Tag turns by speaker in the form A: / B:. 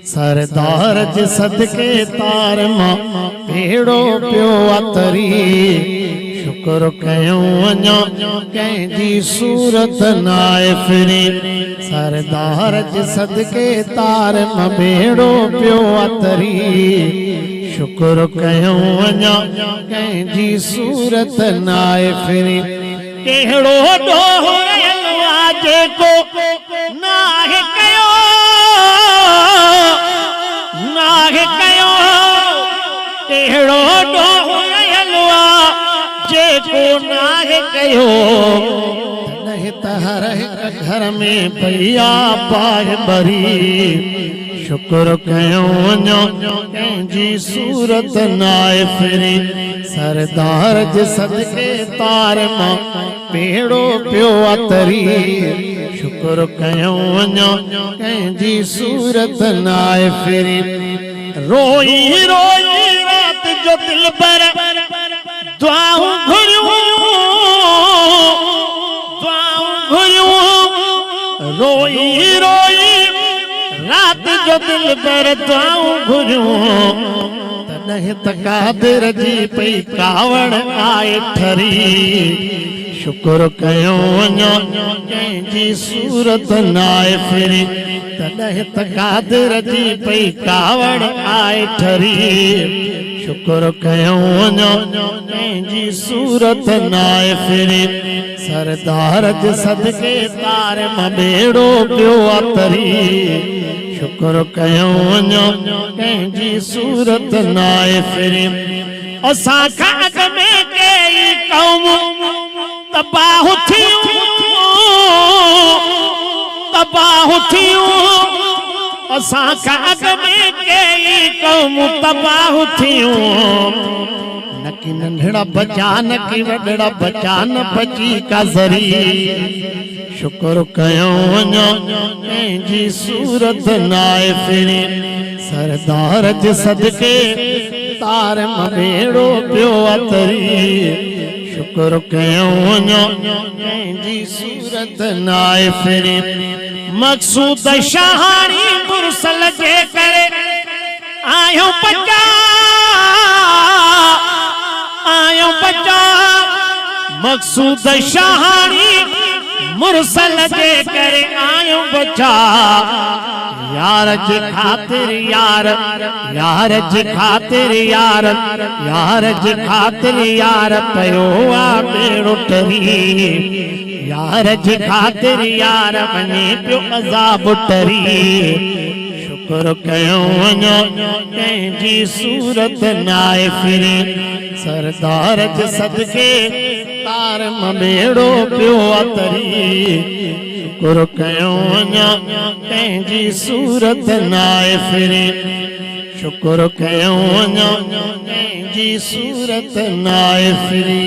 A: सरदार जे सदके तार मां भेड़ो पियो अतरी शुक्र कयूं अञा कंहिंजी सूरत नाए फिरी सरदार जे सदके तार मां भेड़ो पियो अतरी शुक्र कयूं अञा कंहिंजी सूरत नाए फिरी कहिड़ो ॾोह रहियल आहे जेको नाहे कयो नाहे कयो कहिड़ो ॾोह रहियल आहे जेको नाहे कयो तॾहिं त हर हिक घर में पई आहे बाहि भरी शुक्र कयूं अञा कंहिंजी सूरत नाए फिरी सरदार जे सदके तार मां भेड़ो पियो अतरी शुक्र कयूं अञा कंहिंजी सूरत नाए फिरी रोई रोई रात जो दिल पर दुआऊं घुरियूं रोई रोई रात जो दिल पर दुआऊं घुरियूं तॾहिं त कादिर जी पई कावड़ आए ठरी शुक्र कयूं अञा कंहिंजी सूरत नाए फिरी तॾहिं त कादिर जी पई कावड़ आए ठरी शुक्र कयूं अञा कंहिंजी सूरत नाए फिरी सरदार जे सदके तार मां भेड़ो पियो अतरी शुक्र कयूं अञा कंहिंजी सूरत नाए फिरी असां खां अॻ में कई क़ौम तबाह थियूं असां खां अॻ में कई क़ौम तबाह थियूं न कि नंढड़ा बचा न कि वॾड़ा बचा न बची का ज़री शुक्र कयूं अञा कंहिंजी सूरत नाए फिरी सरदार जे सदके तार मां भेड़ो पियो अतरी शुक्र कयूं अञा कंहिंजी सूरत नाए फिरी मक़सूद शाहाणी मुरसल जे करे आयो बचा मक़सूद शाहाणी मुरसल जे करे आयो बचा यार जे खातिर यार जे खातिर यार जे खातिर यार पयो आ बेड़ो टरी यार जे खातिर यार वञे पियो अज़ाब टरी शुक्र कयूं अञा कंहिंजी सूरत नाए फिरी सरदार जे सदके तार मां भेड़ो पियो अतरी शुक्र कयूं अञा कंहिंजी सूरत नाए फिरी शुक्र कयूं अञा कंहिंजी सूरत नाए फिरी।